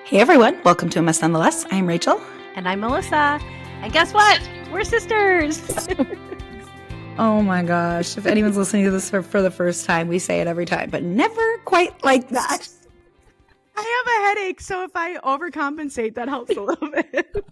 Hey everyone, welcome to A Mess Nonetheless. I'm Rachel. And I'm Melissa. And guess what? We're sisters. Oh my gosh. If anyone's listening to this for the first time, we say it every time, but never quite like that. I have a headache, so if I overcompensate, that helps a little bit.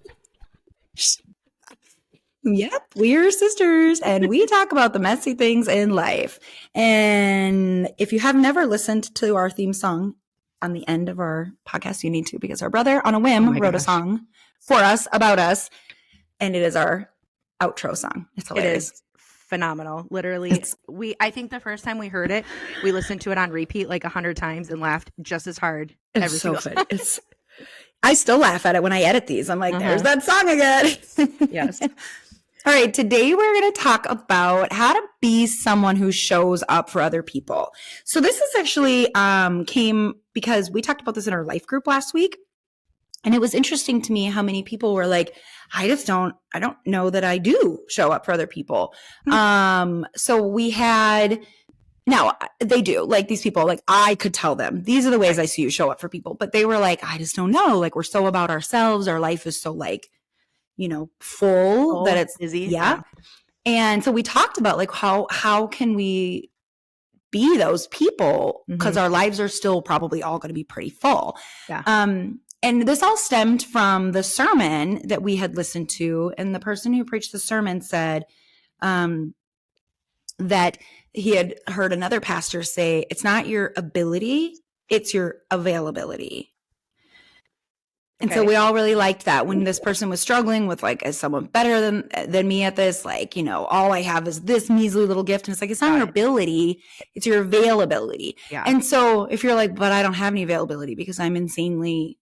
Yep, we're sisters and we talk about the messy things in life. And if you have never listened to our theme song on the end of our podcast, you need to, because our brother on a whim wrote a song for us about us, and it is our outro song. It's hilarious. It is phenomenal. Literally, I think the first time we heard it, we listened to it on repeat like 100 times and laughed just as hard every single time. I still laugh at it when I edit these. I'm like, there's that song again. Yes. All right, today we're going to talk about how to be someone who shows up for other people. So this is actually came because we talked about this in our life group last week. And it was interesting to me how many people were like, I don't know that I do show up for other people. So we had, now they do, like these people, like I could tell them, these are the ways I see you show up for people. But they were like, I just don't know. Like we're so about ourselves. Our life is so like, full that it's busy. Yeah. And so we talked about like, how can we be those people? Because our lives are still probably all going to be pretty full. Yeah. And this all stemmed from the sermon that we had listened to. And the person who preached the sermon said that he had heard another pastor say, it's not your ability, it's your availability. And so we all really liked that when this person was struggling with like, is someone better than me at this? Like, all I have is this measly little gift. And it's like, it's not your ability, it's your availability. Yeah. And so if you're like, but I don't have any availability because I'm insanely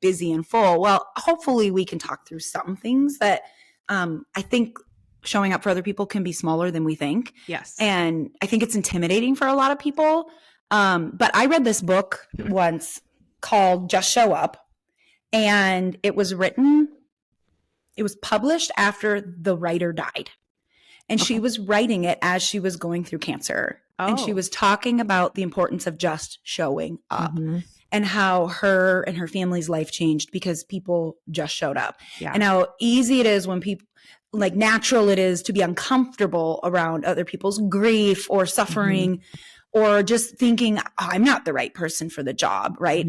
busy and full. Well, hopefully we can talk through some things that I think showing up for other people can be smaller than we think. Yes. And I think it's intimidating for a lot of people. But I read this book once called Just Show Up. And it was published after the writer died. And she was writing it as she was going through cancer. And she was talking about the importance of just showing up and how her and her family's life changed because people just showed up. Yeah. And how easy it is when people, like natural it is to be uncomfortable around other people's grief or suffering or just thinking, I'm not the right person for the job, right?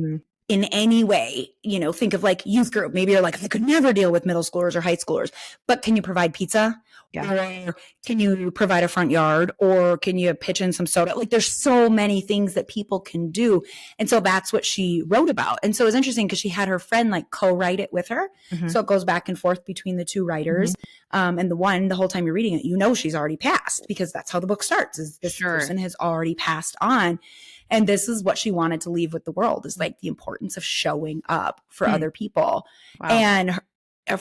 In any way, think of like youth group. Maybe you're like, I could never deal with middle schoolers or high schoolers, but can you provide pizza? Yeah. Or can you provide a front yard? Or can you pitch in some soda? Like there's so many things that people can do. And so that's what she wrote about. And so it was interesting because she had her friend like co-write it with her. So it goes back and forth between the two writers. And the whole time you're reading it, she's already passed because that's how the book starts is this person has already passed on. And this is what she wanted to leave with the world is like the importance of showing up for other people. Wow. And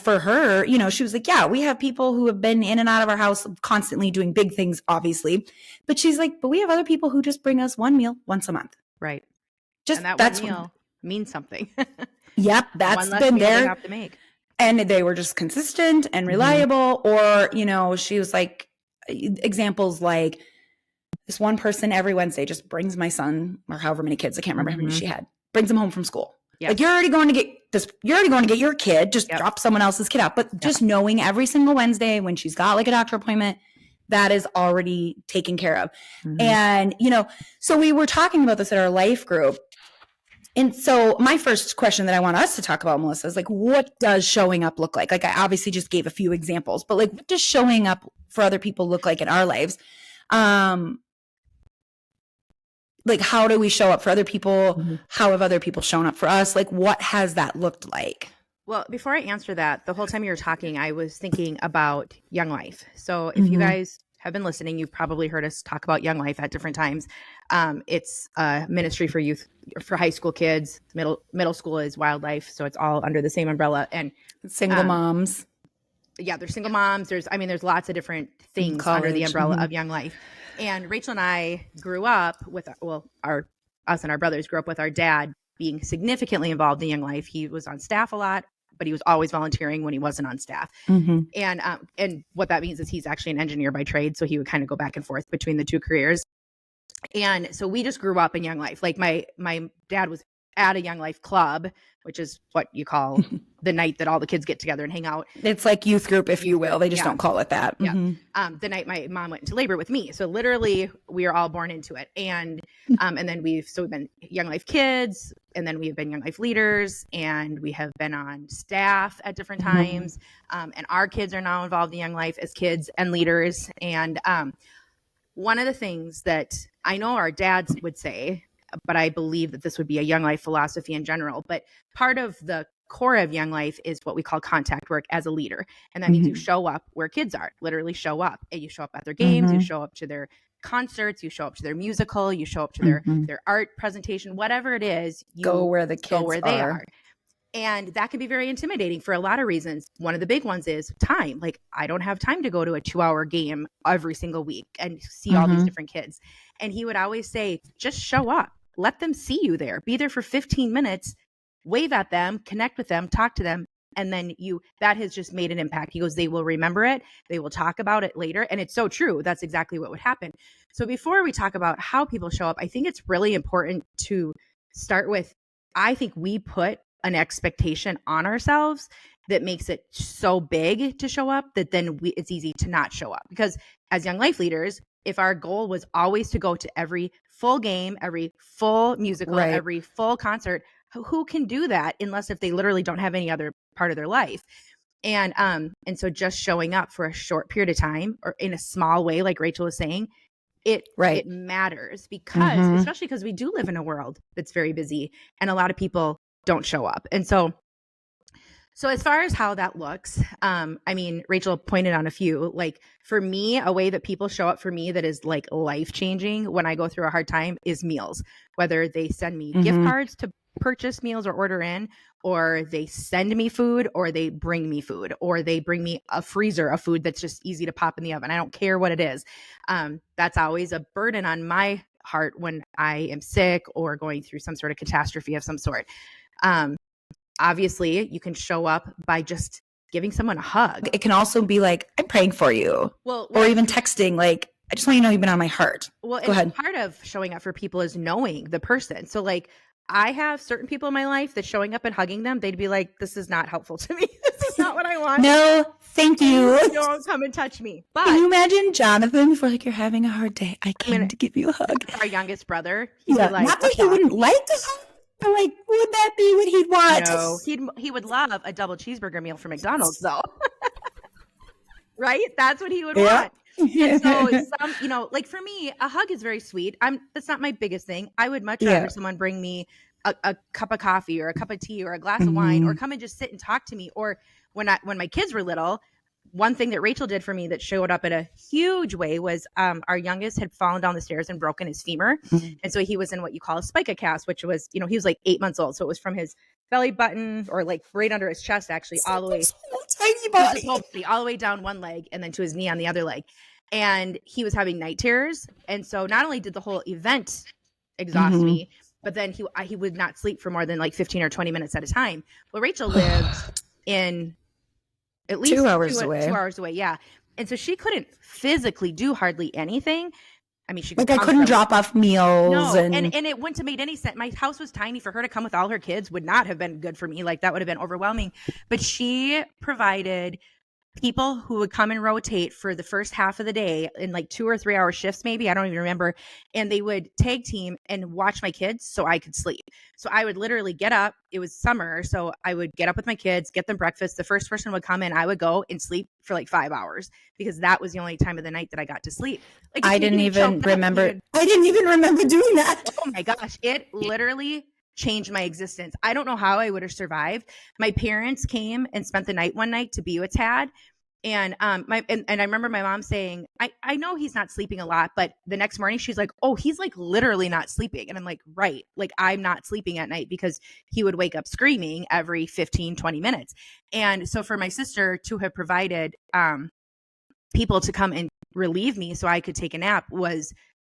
for her, she was like, yeah, we have people who have been in and out of our house constantly doing big things, obviously. But she's like, but we have other people who just bring us one meal once a month. Right. Just and that's one meal means something. Yep. That's been there. They have to make. And they were just consistent and reliable. Or, she was like, examples like, this one person every Wednesday just brings my son or however many kids, I can't remember how many she had, brings him home from school. Yes. Like you're already going to get your kid, just drop someone else's kid out. But just knowing every single Wednesday when she's got like a doctor appointment, that is already taken care of. And, so we were talking about this at our life group. And so my first question that I want us to talk about, Melissa, is like, what does showing up look like? Like I obviously just gave a few examples, but like, what does showing up for other people look like in our lives? Like, how do we show up for other people? How have other people shown up for us? Like, what has that looked like? Well, before I answer that, the whole time you were talking, I was thinking about Young Life. So if you guys have been listening, you've probably heard us talk about Young Life at different times. It's a ministry for youth, for high school kids. Middle school is wildlife. So it's all under the same umbrella. And single moms. Yeah, there's single moms. There's lots of different things under the umbrella of Young Life. And Rachel and I grew up with, us and our brothers grew up with our dad being significantly involved in Young Life. He was on staff a lot, but he was always volunteering when he wasn't on staff. And what that means is he's actually an engineer by trade. So he would kind of go back and forth between the two careers. And so we just grew up in Young Life. Like my dad was at a Young Life club, which is what you call the night that all the kids get together and hang out. It's like youth group, if you will. They just don't call it that. Yeah. The night my mom went into labor with me. So literally we are all born into it. And then we've been Young Life kids, and then we've been Young Life leaders, and we have been on staff at different times. And our kids are now involved in Young Life as kids and leaders. And one of the things that I know our dads would say, but I believe that this would be a Young Life philosophy in general, but part of the core of Young Life is what we call contact work as a leader. And that means you show up where kids are, literally show up. And you show up at their games, you show up to their concerts, you show up to their musical, you show up to their art presentation, whatever it is, you go where the kids they are. And that can be very intimidating for a lot of reasons. One of the big ones is time. Like, I don't have time to go to a 2-hour game every single week and see all these different kids. And he would always say, just show up, let them see you there, be there for 15 minutes, wave at them, connect with them, talk to them. And then that has just made an impact. He goes, they will remember it. They will talk about it later. And it's so true. That's exactly what would happen. So before we talk about how people show up, I think it's really important to start with, I think we put an expectation on ourselves that makes it so big to show up that then it's easy to not show up. Because as Young Life leaders, if our goal was always to go to every full game, every full musical, every full concert, who can do that unless if they literally don't have any other part of their life? And so just showing up for a short period of time or in a small way, like Rachel was saying, it matters because, especially because we do live in a world that's very busy and a lot of people don't show up. And so as far as how that looks, I mean, Rachel pointed on a few, like for me, a way that people show up for me that is like life-changing when I go through a hard time is meals, whether they send me gift cards to purchase meals or order in, or they send me food, or they bring me food, or they bring me a freezer of food that's just easy to pop in the oven. I don't care what it is. That's always a burden on my heart when I am sick or going through some sort of catastrophe of some sort. Obviously, you can show up by just giving someone a hug. It can also be like, I'm praying for you. Or even texting, like, I just want you to know you've been on my heart. Go ahead. Part of showing up for people is knowing the person. So like, I have certain people in my life that showing up and hugging them, they'd be like, this is not helpful to me. This is not what I want. No, thank you. Don't come and touch me. But can you imagine Jonathan before like, you're having a hard day? I came to give you a hug. Our youngest brother. He'd be like, not that he wouldn't like to hug. But like, would that be what he'd want? No, he would love a double cheesburger meal from McDonald's though. Right? That's what he would want. And so like for me, a hug is very sweet. That's not my biggest thing. I would much rather someone bring me a cup of coffee or a cup of tea or a glass of wine, or come and just sit and talk to me. Or when my kids were little, one thing that Rachel did for me that showed up in a huge way was our youngest had fallen down the stairs and broken his femur. And so he was in what you call a spica cast, which was, he was like 8 months old. So it was from his belly button or like right under his chest, actually, all the way, tiny body, all the way down one leg and then to his knee on the other leg. And he was having night terrors. And so not only did the whole event exhaust me, but then he would not sleep for more than like 15 or 20 minutes at a time. Well, Rachel lived in at least 2 hours away. 2 hours away, yeah. And so she couldn't physically do hardly anything. I mean, she I couldn't drop off meals. No, and it wouldn't have made any sense. My house was tiny. For her to come with all her kids would not have been good for me. Like that would have been overwhelming. But she provided people who would come and rotate for the first half of the day in like 2 or 3 hour shifts, maybe. I don't even remember. And they would tag team and watch my kids so I could sleep. So I would literally get up. It was summer. So I would get up with my kids, get them breakfast. The first person would come in. I would go and sleep for like 5 hours because that was the only time of the night that I got to sleep. Like I didn't even remember doing that. Oh my gosh. It literally changed my existence. I don't know how I would have survived. My parents came and spent the night one night to be with Tad. And I remember my mom saying, I know he's not sleeping a lot, but the next morning she's like, oh, he's like literally not sleeping. And I'm like, right. Like I'm not sleeping at night because he would wake up screaming every 15, 20 minutes. And so for my sister to have provided people to come and relieve me so I could take a nap was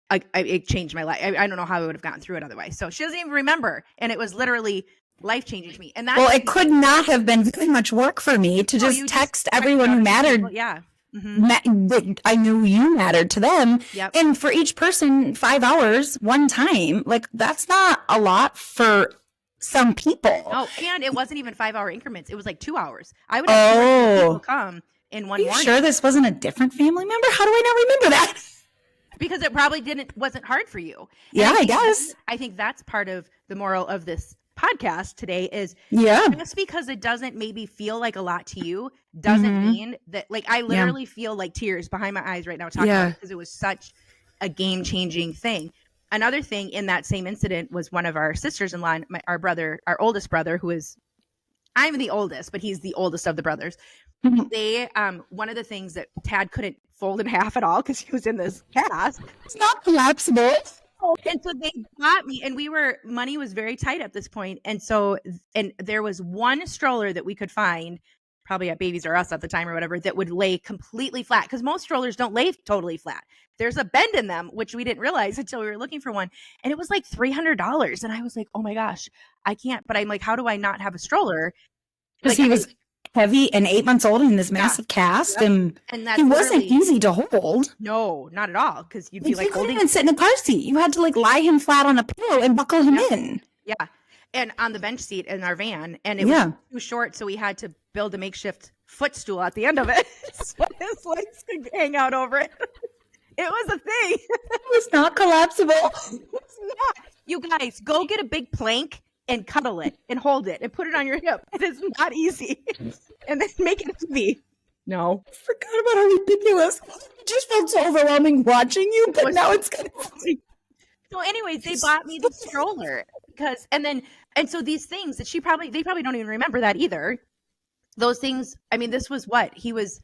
it changed my life. I don't know how I would have gotten through it otherwise. So she doesn't even remember. And it was literally life-changing to me. And that it could not have been very much work for me to just text everyone who mattered. People, yeah. I knew you mattered to them. Yep. And for each person, 5 hours, one time, like that's not a lot for some people. Oh, and it wasn't even 5-hour increments. It was like 2 hours. I would have people come in one morning. Sure this wasn't a different family member? How do I not remember that? Because it probably wasn't hard for you. Yeah, I guess. I think that's part of the moral of this podcast today is just because it doesn't maybe feel like a lot to you doesn't mean that, like, I literally feel like tears behind my eyes right now talking about it because it was such a game-changing thing. Another thing in that same incident was one of our sisters-in-law, our oldest brother, I'm the oldest, but he's the oldest of the brothers. They, one of the things that Tad couldn't fold in half at all because he was in this cast. It's not collapsible. And so they bought me, and money was very tight at this point. And so, and there was one stroller that we could find, probably at Babies R Us at the time or whatever, that would lay completely flat because most strollers don't lay totally flat. There's a bend in them, which we didn't realize until we were looking for one. And it was like $300. And I was like, oh my gosh, I can't. But I'm like, how do I not have a stroller? Because he was heavy and 8 months old in this massive cast, and he wasn't easy to hold. No, not at all. Because you'd be like holding. You couldn't even sit in a car seat. You had to like lie him flat on a pillow and buckle him in. Yeah, and on the bench seat in our van, and it was too short, so we had to build a makeshift footstool at the end of it, so his legs could hang out over it. It was a thing. It was not collapsible. It's not. You guys, go get a big plank and cuddle it and hold it and put it on your hip. It is not easy. And then make it heavy. No. I forgot about how ridiculous. It just felt so overwhelming watching you, but now it's kind of funny. So anyways, they bought me the stroller because, and so these things that they probably don't even remember that either. Those things, I mean, this was what? He's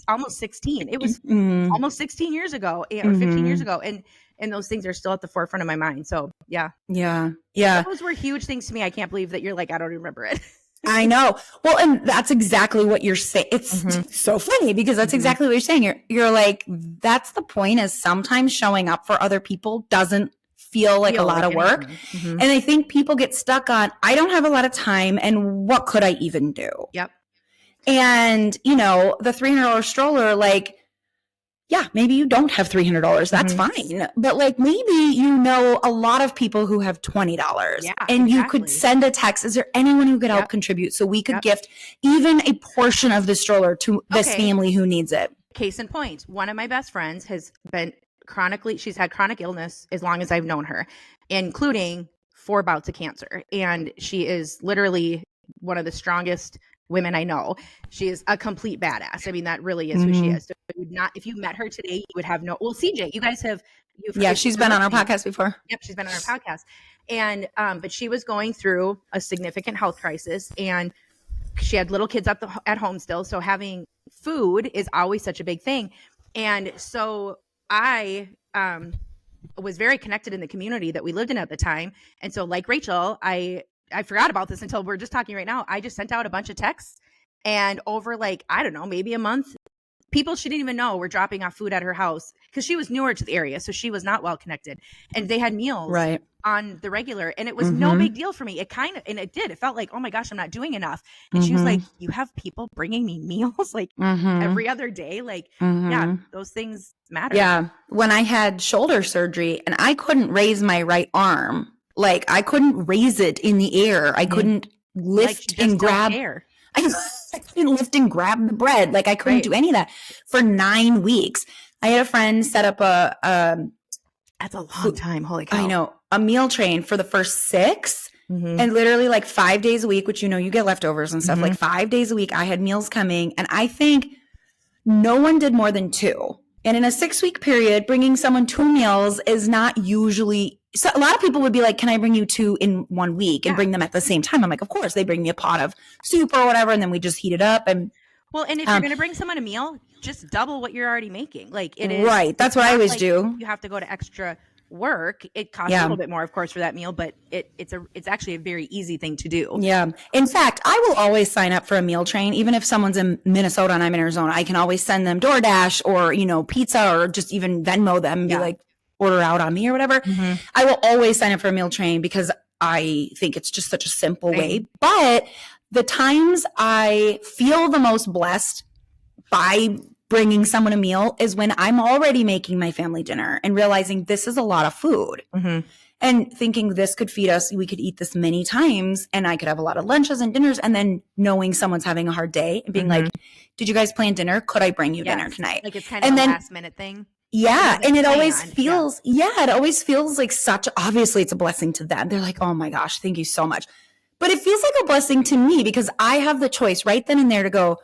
almost 16. It was almost 16 years ago or 15 years ago. And those things are still at the forefront of my mind. So yeah. Those were huge things to me. I can't believe that you're like, I don't remember it. I know. Well, and that's exactly what you're saying. It's so funny because that's exactly what you're saying. You're like, that's the point, is sometimes showing up for other people doesn't feel like a lot of work. And I think people get stuck on, I don't have a lot of time and what could I even do? Yep. And, the $300 stroller, like, yeah, maybe you don't have $300. That's fine. But like maybe a lot of people who have $20 and you could send a text. Is there anyone who could help contribute? So we could gift even a portion of the stroller to this family who needs it. Case in point, one of my best friends has been she's had chronic illness as long as I've known her, including 4 bouts of cancer. And she is literally one of the strongest women I know. She is a complete badass. I mean, that really is who she is. So if you met her today, you would have CJ, you guys have. She's been on our podcast before. Yep, she's been on our podcast. And, but she was going through a significant health crisis, and she had little kids at home still. So having food is always such a big thing. And so I, was very connected in the community that we lived in at the time. And so like Rachel, I forgot about this until we're just talking right now. I just sent out a bunch of texts, and over like, I don't know, maybe a month, people she didn't even know were dropping off food at her house because she was newer to the area. So she was not well connected, and they had meals on the regular, and it was no big deal for me. It felt like, oh my gosh, I'm not doing enough. And she was like, you have people bringing me meals like every other day. Like, yeah, those things matter. Yeah. When I had shoulder surgery and I couldn't raise my right arm, like I couldn't raise it in the air. I couldn't lift and grab. I couldn't lift and grab the bread. Like I couldn't do any of that for 9 weeks. I had a friend set up that's a long time. Holy cow. I know, a meal train for the first 6 and literally like 5 days a week, which, you get leftovers and stuff. Like 5 days a week, I had meals coming, and I think no one did more than 2. And in a 6-week period, bringing someone 2 meals is not usually. So a lot of people would be like, can I bring you 2 in 1 week and bring them at the same time? I'm like, of course. They bring me a pot of soup or whatever, and then we just heat it up. And if you're going to bring someone a meal, just double what you're already making. Like it is. Right. That's what I always do. You have to go to extra work. It costs a little bit more, of course, for that meal, but it's actually a very easy thing to do. Yeah. In fact, I will always sign up for a meal train. Even if someone's in Minnesota and I'm in Arizona, I can always send them DoorDash or, pizza, or just even Venmo them and be like, order out on me or whatever. I will always sign up for a meal train because I think it's just such a simple way. But the times I feel the most blessed by bringing someone a meal is when I'm already making my family dinner and realizing this is a lot of food. and thinking this could feed us. We could eat this many times and I could have a lot of lunches and dinners, and then knowing someone's having a hard day and being like, did you guys plan dinner? Could I bring you dinner tonight? Like it's kind of a last minute thing. Yeah. And it always feels, it always feels like obviously it's a blessing to them. They're like, oh my gosh, thank you so much. But it feels like a blessing to me because I have the choice right then and there to go,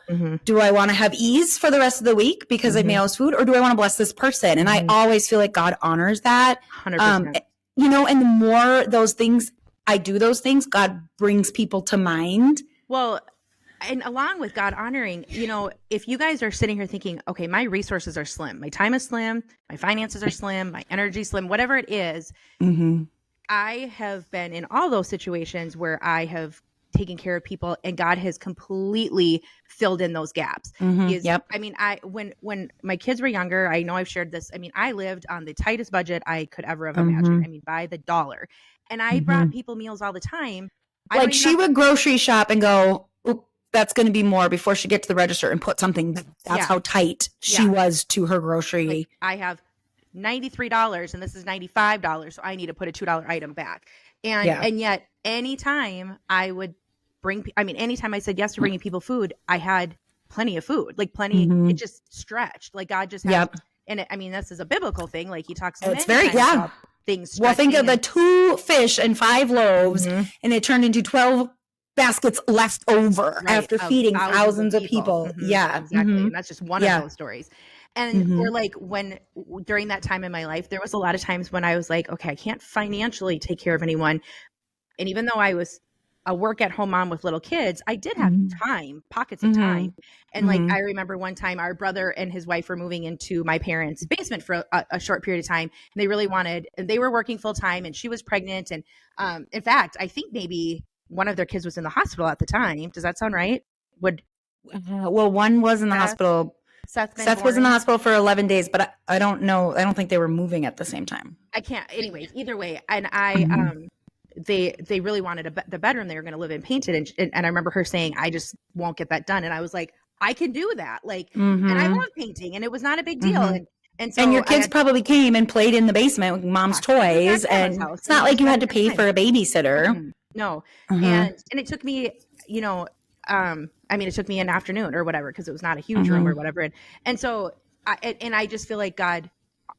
do I want to have ease for the rest of the week because I made all this food, or do I want to bless this person? And I always feel like God honors that. 100%. And the more those things, I do those things, God brings people to mind. Well, and along with God honoring, if you guys are sitting here thinking, okay, my resources are slim, my time is slim, my finances are slim, my energy is slim, whatever it is, I have been in all those situations where I have taken care of people and God has completely filled in those gaps. I mean, when my kids were younger, I know I've shared this. I mean, I lived on the tightest budget I could ever have imagined. I mean, by the dollar. And I brought people meals all the time. Like she would grocery shop and go, that's going to be more before she gets to the register and put something. That's how tight she was to her grocery. Like, I have $93 and this is $95. So I need to put a $2 item back. And yet anytime I would anytime I said yes to bringing people food, I had plenty of food, like plenty. It just stretched. Like God just has, and this is a biblical thing. Like he talks. It's very, things. Well, think of the 2 fish and 5 loaves and it turned into 12 baskets left over after feeding thousands of people. Yeah, exactly. And that's just one of those stories. And we're like, during that time in my life, there was a lot of times when I was like, okay, I can't financially take care of anyone. And even though I was a work at home mom with little kids, I did have time, pockets of time. And like, I remember one time our brother and his wife were moving into my parents' basement for a short period of time. And they really wanted, and they were working full time and she was pregnant. And in fact, I think maybe one of their kids was in the hospital at the time. Does that sound right? Well, one was in the hospital. Seth was in the hospital for 11 days, but I don't know. I don't think they were moving at the same time. I can't. Anyways, either way. And they really wanted the bedroom they were going to live in painted. And I remember her saying, I just won't get that done. And I was like, I can do that. Like, and I love painting and it was not a big deal. And your kids probably came and played in the basement with mom's toys. And it's not like you had to pay for a babysitter. No. And it took me, it took me an afternoon or whatever, because it was not a huge room or whatever. And so I just feel like God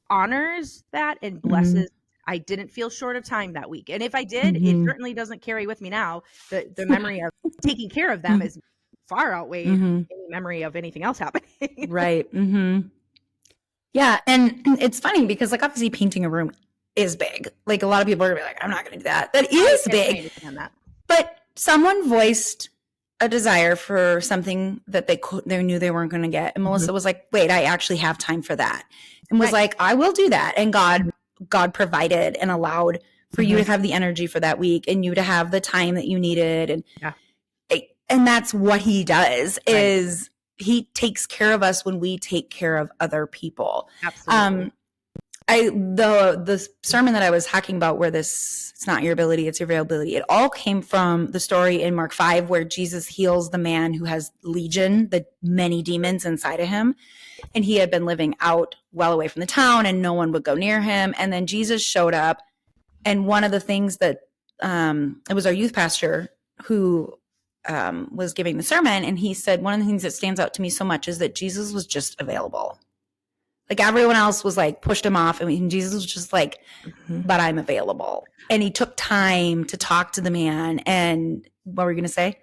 honors that and blesses. I didn't feel short of time that week. And if I did, it certainly doesn't carry with me now. The memory of taking care of them is far outweighed any memory of anything else happening. Right. Yeah. And it's funny because like obviously painting a room is big. Like a lot of people are gonna be like, I'm not going to do that. That is big. But someone voiced a desire for something that they knew they weren't going to get. And Melissa was like, wait, I actually have time for that. And was like, I will do that. And God provided and allowed for you to have the energy for that week and you to have the time that you needed. And that's what he does is he takes care of us when we take care of other people. Absolutely. The sermon that I was talking about where it's not your ability, it's your availability. It all came from the story in Mark 5 where Jesus heals the man who has legion, the many demons inside of him. And he had been living out well away from the town and no one would go near him. And then Jesus showed up. And one of the things that it was our youth pastor who was giving the sermon. And he said, one of the things that stands out to me so much is that Jesus was just available. Like everyone else was like pushed him off. And Jesus was just like, but I'm available. And he took time to talk to the man. And what were you going to say?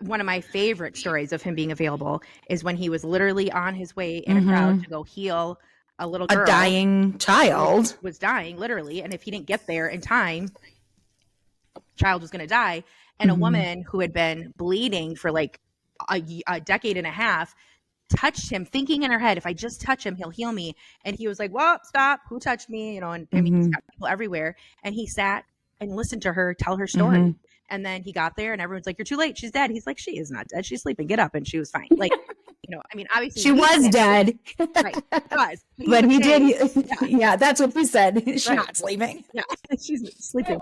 One of my favorite stories of him being available is when he was literally on his way in a crowd to go heal a little girl. A dying child. Was dying, literally. And if he didn't get there in time, child was going to die. And a woman who had been bleeding for like a decade and a half touched him, thinking in her head, if I just touch him, he'll heal me. And he was like, well, stop. Who touched me? And I mean, he's got people everywhere. And he sat and listened to her tell her story. And then he got there and everyone's like, you're too late. She's dead. He's like, she is not dead. She's sleeping. Get up. And she was fine. Like, obviously she was dead. Right. Was. But he did. Yeah, that's what we said. She's not sleeping. Yeah. She's sleeping.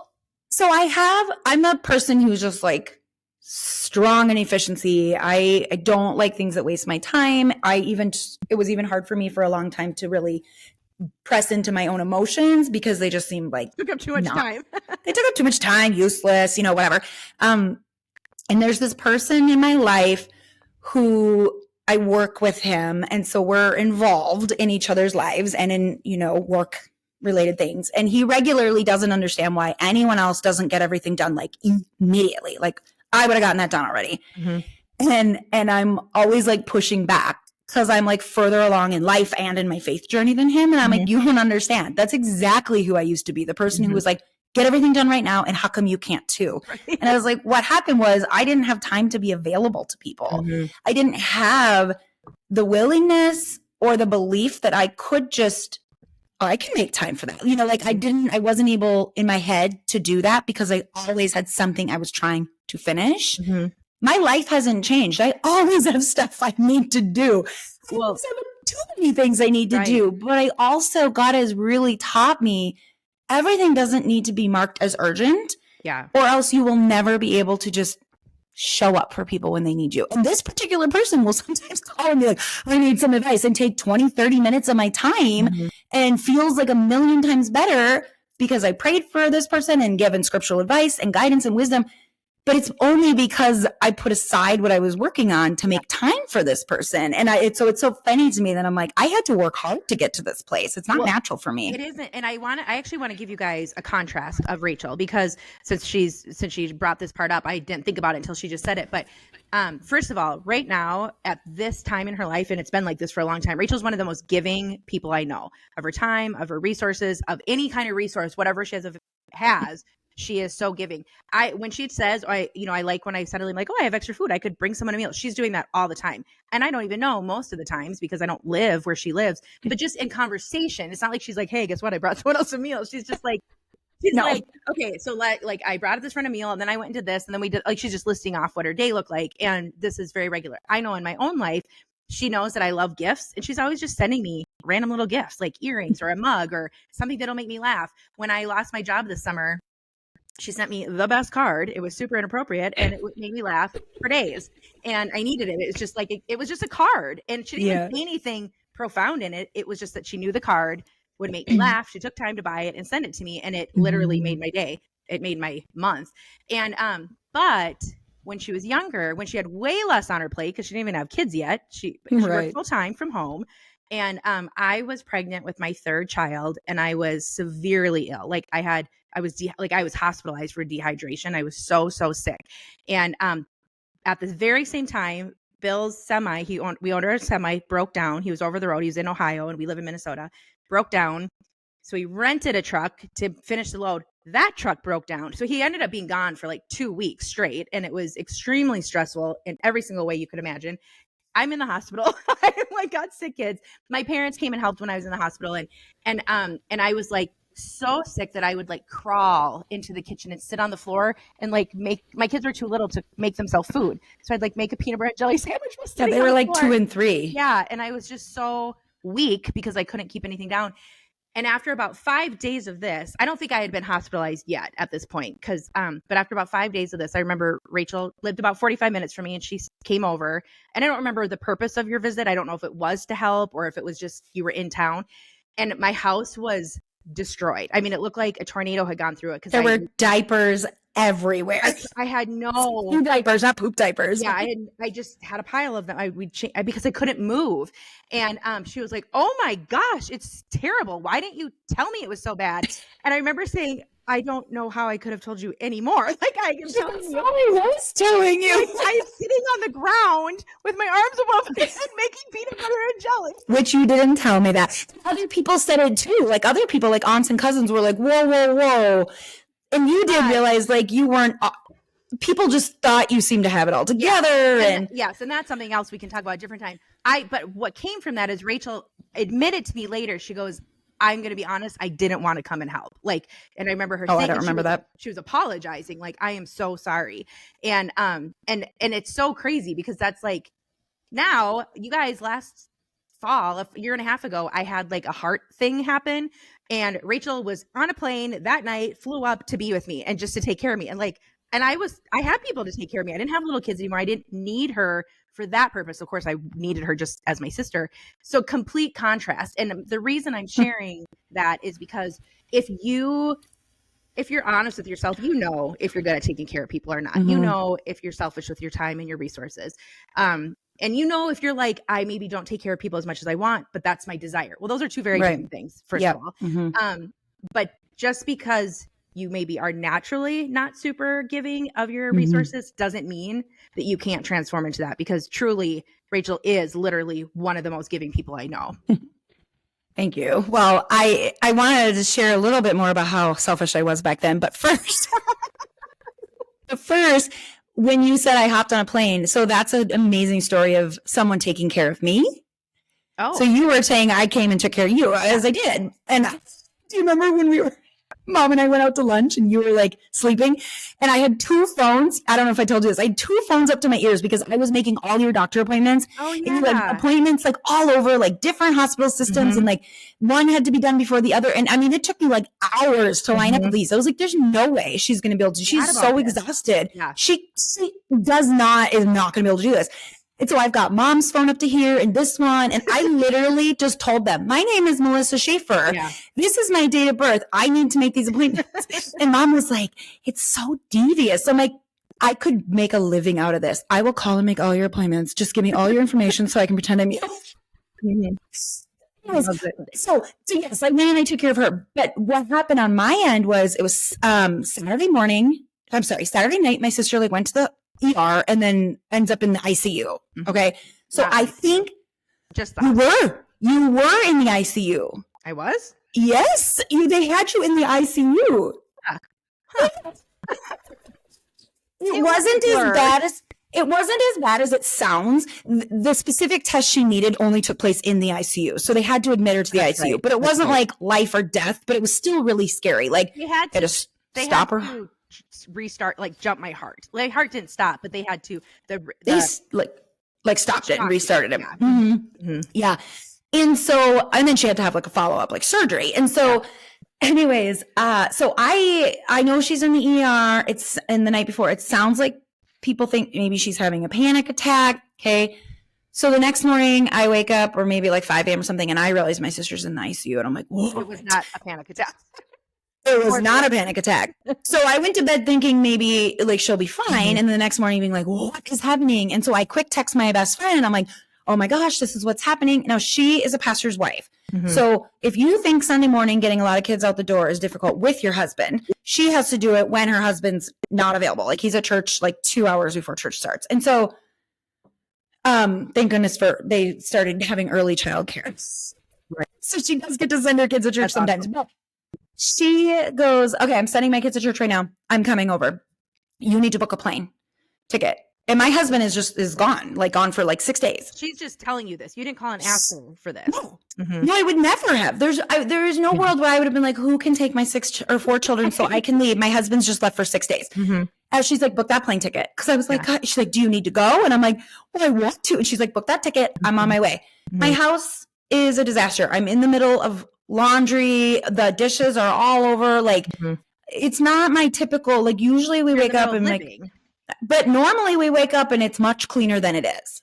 So I'm a person who's just like strong in efficiency. I don't like things that waste my time. It was even hard for me for a long time to really press into my own emotions because they just seemed like took up too much time. They took up too much time, useless, whatever. And there's this person in my life who I work with him. And so we're involved in each other's lives and in, work related things. And he regularly doesn't understand why anyone else doesn't get everything done like immediately. Like I would have gotten that done already. And I'm always like pushing back because I'm like further along in life and in my faith journey than him. And I'm like, you don't understand. That's exactly who I used to be. The person who was like, get everything done right now. And how come you can't too? Right. And I was like, what happened was I didn't have time to be available to people. I didn't have the willingness or the belief that I could just, I can make time for that. I wasn't able in my head to do that because I always had something I was trying to finish. My life hasn't changed. I always have stuff I need to do. Well, I have too many things I need to do. But I also, God has really taught me everything doesn't need to be marked as urgent. Yeah. Or else you will never be able to just show up for people when they need you. And this particular person will sometimes call and be like, I need some advice, and take 20, 30 minutes of my time and feels like a million times better because I prayed for this person and given scriptural advice and guidance and wisdom. But it's only because I put aside what I was working on to make time for this person. And it's so funny to me that I'm like, I had to work hard to get to this place. It's not natural for me. It isn't. And I actually want to give you guys a contrast of Rachel, because since she brought this part up, I didn't think about it until she just said it. But first of all, right now at this time in her life, and it's been like this for a long time, Rachel's one of the most giving people I know, of her time, of her resources, of any kind of resource, whatever she has. She is so giving. When she says, I like when I suddenly am like, oh, I have extra food, I could bring someone a meal. She's doing that all the time. And I don't even know most of the times because I don't live where she lives, but just in conversation, it's not like she's like, hey, guess what? I brought someone else a meal. She's just like, like, okay, so like I brought this friend a meal and then I went and did this. And then we did, like, she's just listing off what her day looked like. And this is very regular. I know in my own life, she knows that I love gifts, and she's always just sending me random little gifts like earrings or a mug or something that'll make me laugh. When I lost my job this summer, she sent me the best card. It was super inappropriate and it made me laugh for days. And I needed it. It was just like, it was just a card, and she didn't even say anything profound in it. It was just that she knew the card would make me laugh. She took time to buy it and send it to me. And it literally made my day. It made my month. And, but when she was younger, when she had way less on her plate, because she didn't even have kids yet, she worked full time from home. And I was pregnant with my third child, and I was severely ill. Like I was hospitalized for dehydration. I was so sick. And at the very same time, Bill's semi, we owned our semi, broke down. He was over the road. He was in Ohio, and we live in Minnesota. Broke down. So he rented a truck to finish the load. That truck broke down. So he ended up being gone for like 2 weeks straight. And it was extremely stressful in every single way you could imagine. I'm in the hospital. I like got sick kids. My parents came and helped when I was in the hospital. And I was like so sick that I would like crawl into the kitchen and sit on the floor and like my kids were too little to make themselves food. So I'd like make a peanut butter and jelly sandwich. Yeah, they were like 2 and 3. Yeah. And I was just so weak because I couldn't keep anything down. And after about 5 days of this, I don't think I had been hospitalized yet at this point. But after about 5 days of this, I remember Rachel lived about 45 minutes from me, and she came over. And I don't remember the purpose of your visit. I don't know if it was to help or if it was just you were in town. And my house was destroyed. I mean, it looked like a tornado had gone through it. There were diapers everywhere. I had no diapers, not poop diapers. Yeah, I just had a pile of them. Because I couldn't move. And she was like, "Oh my gosh, it's terrible. Why didn't you tell me it was so bad?" And I remember saying, "I don't know how I could have told you any more. Like I can tell you. I was telling you. Like, I am sitting on the ground with my arms above my head making peanut butter and jelly." Which you didn't tell me that. Other people said it too. Like other people, like aunts and cousins, were like, "Whoa, whoa, whoa." And you did realize, like, you weren't, people just thought you seemed to have it all together. And yes, and that's something else we can talk about a different time. But what came from that is Rachel admitted to me later, she goes, "I'm going to be honest, I didn't want to come and help." Like, and I remember her saying, I don't remember that. She was apologizing, like, "I am so sorry." And it's so crazy because that's like, now, you guys, last fall, a year and a half ago, I had like a heart thing happen. And Rachel was on a plane that night, flew up to be with me and just to take care of me. And like, And I had people to take care of me. I didn't have little kids anymore. I didn't need her for that purpose. Of course, I needed her just as my sister. So complete contrast. And the reason I'm sharing that is because if you're honest with yourself, you know if you're good at taking care of people or not. You know if you're selfish with your time and your resources. And you know if you're like, I maybe don't take care of people as much as I want, but that's my desire. Well, those are two very different things, first of all. But just because you maybe are naturally not super giving of your resources doesn't mean that you can't transform into that, because truly Rachel is literally one of the most giving people I know. Thank you. Well, I wanted to share a little bit more about how selfish I was back then, but first, when you said I hopped on a plane, so that's an amazing story of someone taking care of me. Oh. So you were saying I came and took care of you, as I did. And do you remember when Mom and I went out to lunch and you were like sleeping, and I had 2 phones. I don't know if I told you this. I had 2 phones up to my ears because I was making all your doctor appointments. Oh, yeah. And you had appointments like all over, like different hospital systems, and like one had to be done before the other. And I mean, it took me like hours to line up with these. I was like, there's no way she's going to be able to. She's so exhausted. Yeah. She is not going to be able to do this. And so I've got Mom's phone up to here and this one. And I literally just told them, my name is Melissa Schaefer. Yeah. This is my date of birth. I need to make these appointments. And Mom was like, it's so devious. So I'm like, I could make a living out of this. I will call and make all your appointments. Just give me all your information so I can pretend I'm you. So yes, I went and I took care of her. But what happened on my end was, it was Saturday night. My sister like went to the ER and then ends up in the ICU. Okay. So I think just you were in the ICU. I was? Yes. They had you in the ICU. It wasn't as bad as it sounds. The specific test she needed only took place in the ICU. So they had to admit her to the ICU, right. But it wasn't like life or death, but it was still really scary. Like they had to stop her. Restart, like jump my heart. My heart didn't stop, but they had to. They stopped it and restarted it. Yeah. And so, and then she had to have like a follow-up, like surgery. And so anyways, so I know she's in the ER. It's in the night before. It sounds like people think maybe she's having a panic attack. Okay. So the next morning I wake up, or maybe like 5 a.m. or something, and I realize my sister's in the ICU, and I'm like, whoa. It was not a panic attack. It was not a panic attack. So I went to bed thinking maybe like she'll be fine. And the next morning being like, what is happening? And so I quick text my best friend, and I'm like, oh my gosh, this is what's happening. Now she is a pastor's wife. So if you think Sunday morning getting a lot of kids out the door is difficult with your husband, she has to do it when her husband's not available. Like he's at church like 2 hours before church starts. And so thank goodness they started having early childcare. Right. So she does get to send her kids to church sometimes. Awesome. She goes, okay, I'm sending my kids to church right now. I'm coming over. You need to book a plane ticket. And my husband is gone for like 6 days. She's just telling you this. You didn't call and ask her for this. No, no, I would never have. There is no world where I would have been like, who can take my 4 children so I can leave? My husband's just left for 6 days. And she's like, book that plane ticket. Cause I was like, God. She's like, do you need to go? And I'm like, well, I want to. And she's like, book that ticket. I'm on my way. My house is a disaster. I'm in the middle of laundry. The dishes are all over. Like it's not my typical, like usually we wake up and like, but normally we wake up and it's much cleaner than it is.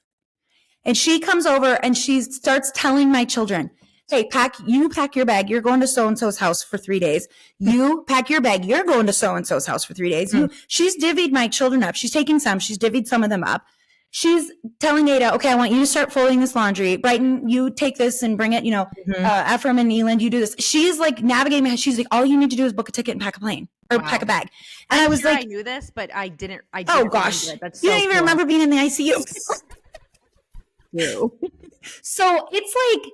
And she comes over and she starts telling my children, hey, pack your bag. You're going to so-and-so's house for 3 days. You pack your bag. You're going to so-and-so's house for 3 days. She's divvied my children up. She's taking some. She's divvied some of them up. She's telling Ada, okay, I want you to start folding this laundry. Brighton, you take this and bring it, Ephraim and Eland, you do this. She's like navigating my, she's like, all you need to do is book a ticket and pack a plane or pack a bag. And I was like, I knew this, but I didn't oh gosh. That's so you don't even remember being in the ICU. So it's like,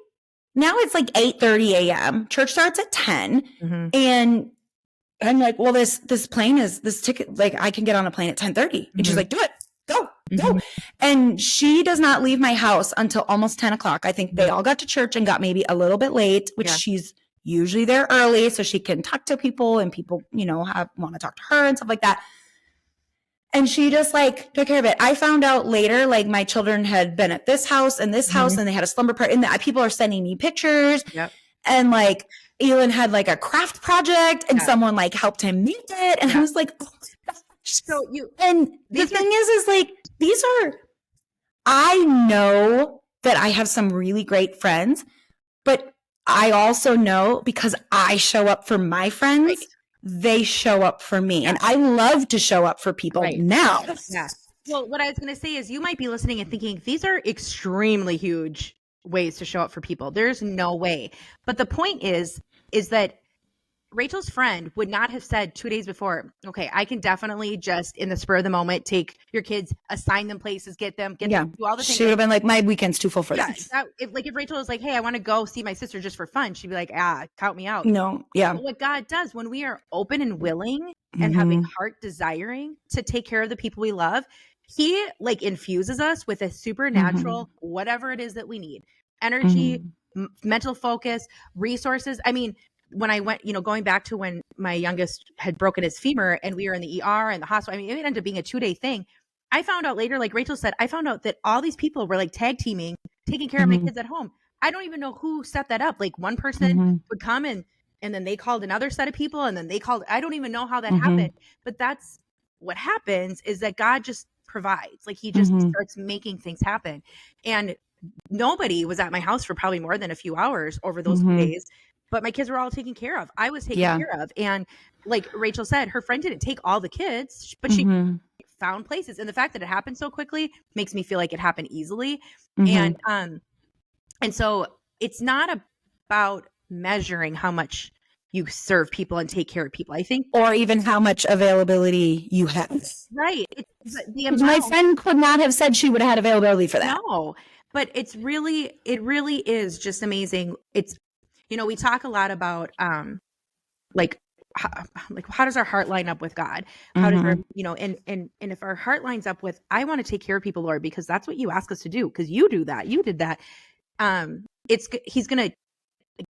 now it's like 8:30 a.m. Church starts at 10. And I'm like, well, this ticket, like I can get on a plane at 10:30. And she's like, do it. Go. And she does not leave my house until almost 10 o'clock. I think they all got to church and got maybe a little bit late, which she's usually there early so she can talk to people and people, want to talk to her and stuff like that. And she just like took care of it. I found out later, like my children had been at this house and this house and they had a slumber party and people are sending me pictures and like Elon had like a craft project and someone like helped him make it. And I was like, oh my gosh. And the thing is like, I know that I have some really great friends, but I also know because I show up for my friends, they show up for me. And I love to show up for people now. Yeah. Well, what I was going to say is you might be listening and thinking these are extremely huge ways to show up for people. There's no way. But the point is that Rachel's friend would not have said 2 days before, okay, I can definitely just in the spur of the moment take your kids, assign them places, get them, do all the things. She would have been like, my weekend's too full for that. If Rachel was like, hey, I want to go see my sister just for fun, she'd be like, count me out. No, yeah. But what God does when we are open and willing and having heart desiring to take care of the people we love, he like infuses us with a supernatural, whatever it is that we need, energy, mental focus, resources. I mean, when I went, going back to when my youngest had broken his femur and we were in the ER and the hospital, I mean, it ended up being a 2-day thing. I found out later, like Rachel said, I found out that all these people were like tag teaming, taking care of my kids at home. I don't even know who set that up. Like one person would come and then they called another set of people and then they called, I don't even know how that happened, but that's what happens is that God just provides. Like he just starts making things happen. And nobody was at my house for probably more than a few hours over those 2 days. But my kids were all taken care of. I was taken care of. And like Rachel said, her friend didn't take all the kids, but she found places. And the fact that it happened so quickly makes me feel like it happened easily. And so it's not about measuring how much you serve people and take care of people, I think. Or even how much availability you have. Right. My friend could not have said she would have had availability for that. No, but it really is just amazing. It's, we talk a lot about, how does our heart line up with God? How does our, and if our heart lines up with, I want to take care of people, Lord, because that's what you ask us to do. Because you do that, you did that. He's going to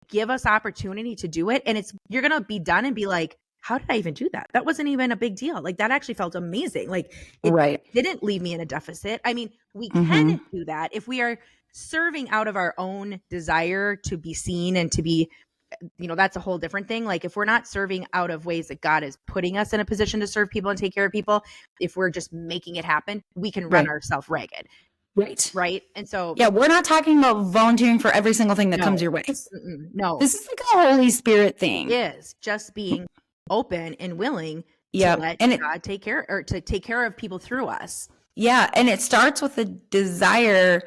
give us opportunity to do it. And you're going to be done and be like, how did I even do that? That wasn't even a big deal. Like that actually felt amazing. Like it didn't leave me in a deficit. I mean, we can do that if we are serving out of our own desire to be seen and to be, that's a whole different thing. Like if we're not serving out of ways that God is putting us in a position to serve people and take care of people, if we're just making it happen, we can run ourselves ragged. Right. And so, we're not talking about volunteering for every single thing that comes your way. No, this is like a Holy Spirit thing. It is just being open and willing to let God take care of people through us. Yeah. And it starts with a desire.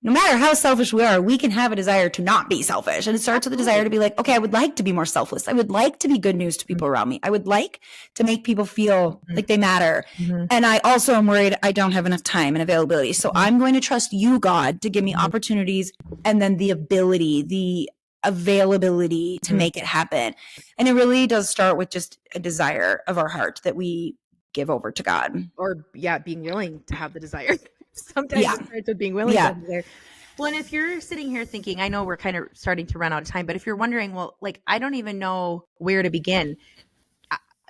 No matter how selfish we are, we can have a desire to not be selfish. And it starts with a desire to be like, okay, I would like to be more selfless. I would like to be good news to people around me. I would like to make people feel like they matter. And I also am worried I don't have enough time and availability. So I'm going to trust you, God, to give me opportunities and then the ability, the availability to make it happen. And it really does start with just a desire of our heart that we give over to God. Or being willing to have the desire. Sometimes it starts with being willing to have the desire. Well, and if you're sitting here thinking, I know we're kind of starting to run out of time, but if you're wondering, well, like, I don't even know where to begin.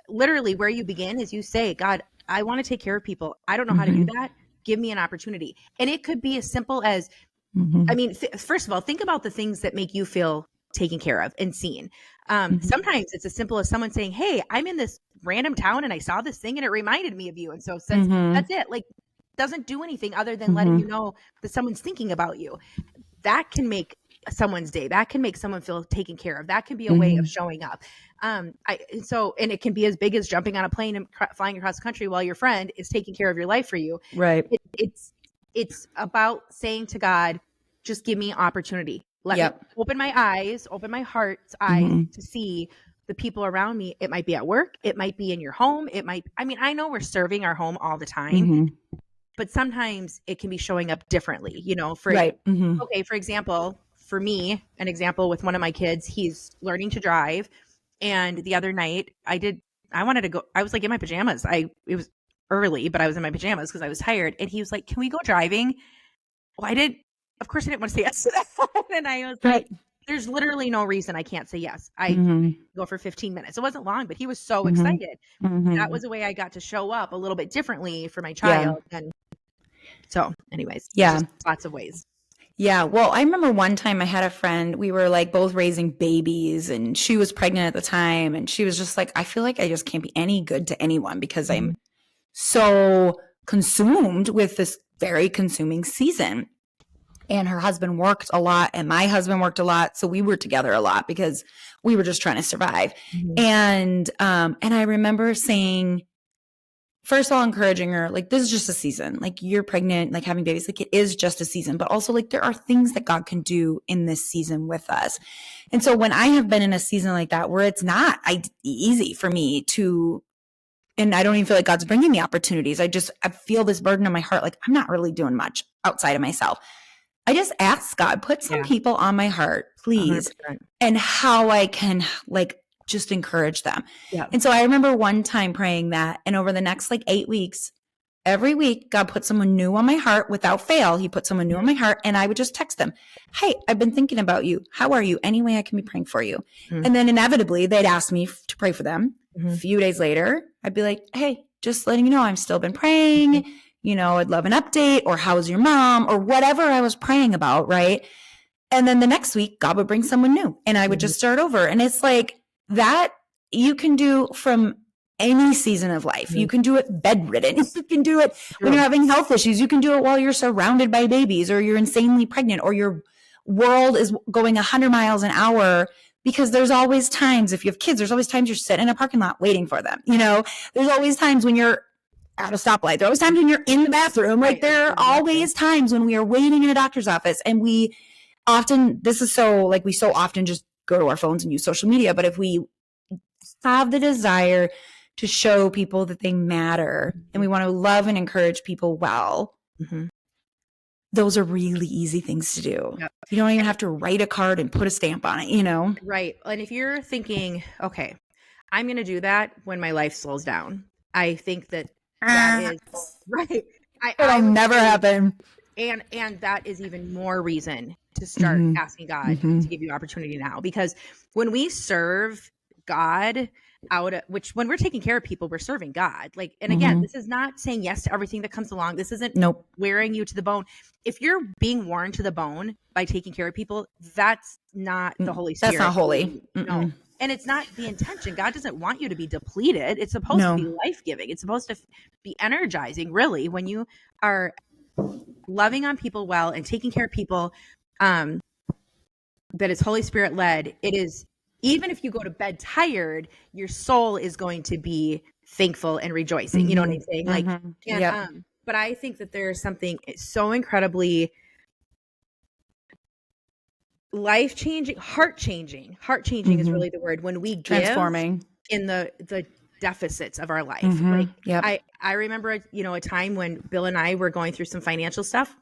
Literally where you begin is you say, God, I want to take care of people. I don't know how to do that. Give me an opportunity. And it could be as simple as, I mean, first of all, think about the things that make you feel taken care of and seen. Sometimes it's as simple as someone saying, hey, I'm in this random town and I saw this thing and it reminded me of you. And so since that's it, like, doesn't do anything other than letting you know that someone's thinking about you. That can make someone's day. That can make someone feel taken care of. That can be a way of showing up. And it can be as big as jumping on a plane and flying across the country while your friend is taking care of your life for you. Right. It's about saying to God, just give me opportunity. Let me open my eyes, open my heart's eyes to see the people around me. It might be at work. It might be in your home. I know we're serving our home all the time. But sometimes it can be showing up differently, for example, for me, an example with one of my kids, he's learning to drive. And the other night I wanted to go, I was like in my pajamas. It was early, but I was in my pajamas because I was tired. And he was like, can we go driving? Well, of course I didn't want to say yes to that. And I was like, there's literally no reason I can't say yes. I go for 15 minutes. It wasn't long, but he was so excited. That was a way I got to show up a little bit differently for my child. And so anyways, lots of ways. Yeah. Well, I remember one time I had a friend, we were like both raising babies and she was pregnant at the time. And she was just like, I feel like I just can't be any good to anyone because I'm so consumed with this very consuming season. And her husband worked a lot and my husband worked a lot. So we were together a lot because we were just trying to survive. And I remember saying, first of all, encouraging her, like, this is just a season. Like, you're pregnant, like having babies, like it is just a season, but also like there are things that God can do in this season with us. And so when I have been in a season like that, where it's not easy for me to, and I don't even feel like God's bringing me opportunities. I feel this burden on my heart. Like I'm not really doing much outside of myself. I just ask God, put some people on my heart, please, 100%. And how I can like just encourage them. Yeah. And so I remember one time praying that, and over the next like 8 weeks, every week, God put someone new on my heart without fail. He put someone new on my heart, and I would just text them, hey, I've been thinking about you. How are you? Any way I can be praying for you. And then inevitably they'd ask me to pray for them. A few days later, I'd be like, hey, just letting you know, I've still been praying. You know, I'd love an update, or how's your mom, or whatever I was praying about. Right. And then the next week, God would bring someone new and I would just start over. And it's like that you can do from any season of life. You can do it bedridden. You can do it when you're having health issues. You can do it while you're surrounded by babies, or you're insanely pregnant, or your world is going 100 miles an hour. Because there's always times, if you have kids, there's always times you're sitting in a parking lot waiting for them. You know, there's always times when you're at a stoplight. There are always times when you're in the bathroom. Like there are always times when we are waiting in a doctor's office, and we often, this is so like we so often just go to our phones and use social media. But if we have the desire to show people that they matter and we want to love and encourage people well, those are really easy things to do. Yep. You don't even have to write a card and put a stamp on it, you know? Right. And if you're thinking, okay, I'm going to do that when my life slows down, I think that is right. It'll never happen. And that is even more reason to start asking God to give you opportunity now. Because when we serve God which when we're taking care of people, we're serving God. Like, and again, this is not saying yes to everything that comes along. This isn't wearing you to the bone. If you're being worn to the bone by taking care of people, that's not the Holy Spirit. That's not holy. No. And it's not the intention. God doesn't want you to be depleted. It's supposed to be life-giving. It's supposed to be energizing, really, when you are loving on people well and taking care of people that is Holy Spirit led. It is, even if you go to bed tired, your soul is going to be thankful and rejoicing. You know what I'm saying? Like, but I think that there's something so incredibly life-changing, heart-changing is really the word, when we give transforming in the deficits of our life. Like, I remember, a time when Bill and I were going through some financial stuff.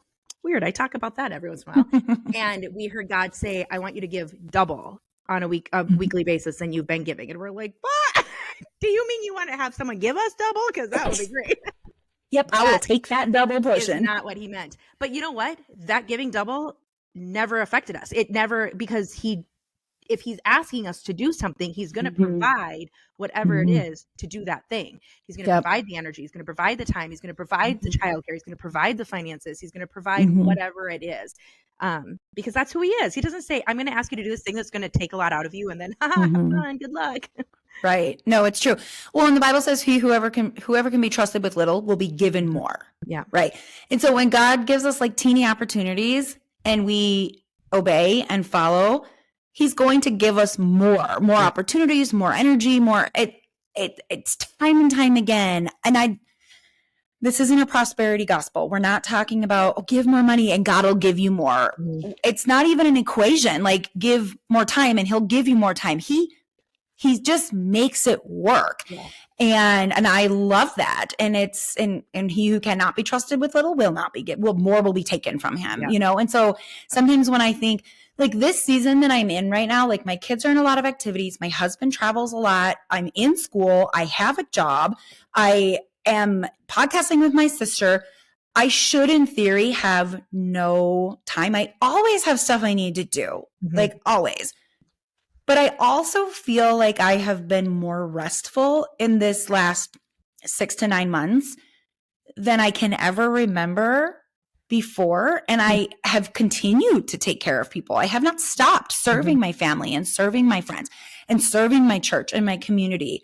Weird. I talk about that every once in a while. And we heard God say, I want you to give double on a weekly basis than you've been giving. And we're like, what? Do you mean you want to have someone give us double? Because that would be great. Yep. I will take that double portion. Is not what he meant. But you know what? That giving double never affected us. It never, because if he's asking us to do something, he's going to provide whatever it is to do that thing. He's going to provide the energy. He's going to provide the time. He's going to provide the childcare. He's going to provide the finances. He's going to provide whatever it is. Because that's who he is. He doesn't say, I'm going to ask you to do this thing that's going to take a lot out of you, and then, have fun, good luck. Right. No, it's true. Well, and the Bible says whoever can be trusted with little will be given more. Yeah. Right. And so when God gives us like teeny opportunities and we obey and follow, he's going to give us more opportunities, more energy, more. It's time and time again. And this isn't a prosperity gospel. We're not talking about, give more money and God will give you more. It's not even an equation. Like, give more time and he'll give you more time. He just makes it work. Yeah. And I love that. And it's, and he who cannot be trusted with little will not be more will be taken from him, And so sometimes when I think, like, this season that I'm in right now, like, my kids are in a lot of activities. My husband travels a lot. I'm in school. I have a job. I am podcasting with my sister. I should, in theory, have no time. I always have stuff I need to do, like, always. But I also feel like I have been more restful in this last 6 to 9 months than I can ever remember. before, and I have continued to take care of people. I have not stopped serving my family and serving my friends and serving my church and my community.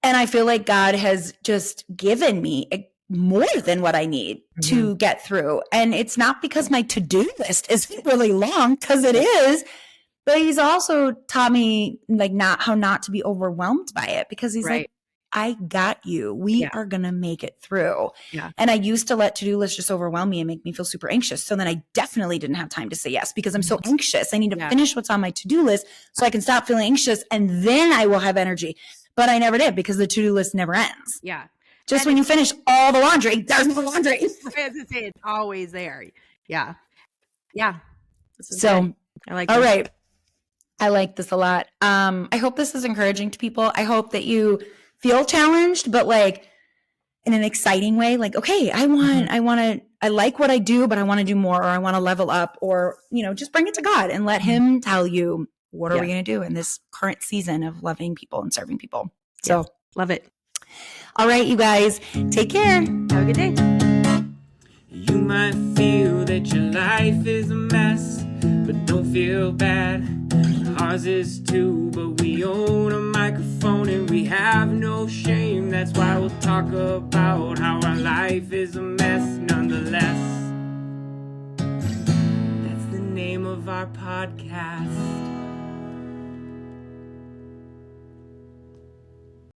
And I feel like God has just given me more than what I need to get through. And it's not because my to-do list is really long, because it is, but he's also taught me like how not to be overwhelmed by it, because he's like, I got you. We are going to make it through. Yeah. And I used to let to-do lists just overwhelm me and make me feel super anxious. So then I definitely didn't have time to say yes, because I'm so anxious. I need to finish what's on my to-do list so I can stop feeling anxious, and then I will have energy. But I never did, because the to-do list never ends. Yeah. Just when you finish all the laundry, there's more laundry. It's always there. Yeah. Yeah. So good. I like this. All right. I like this a lot. I hope this is encouraging to people. I hope that you feel challenged, but like in an exciting way. Like, okay, I like what I do, but I want to do more, or I want to level up, or, just bring it to God and let him tell you, what are we going to do in this current season of loving people and serving people? So love it. All right, you guys, take care. Have a good day. You might feel that your life is a mess, but don't feel bad. Ours is too, but we own a microphone and we have no shame. That's why we'll talk about how our life is a mess nonetheless. That's the name of our podcast.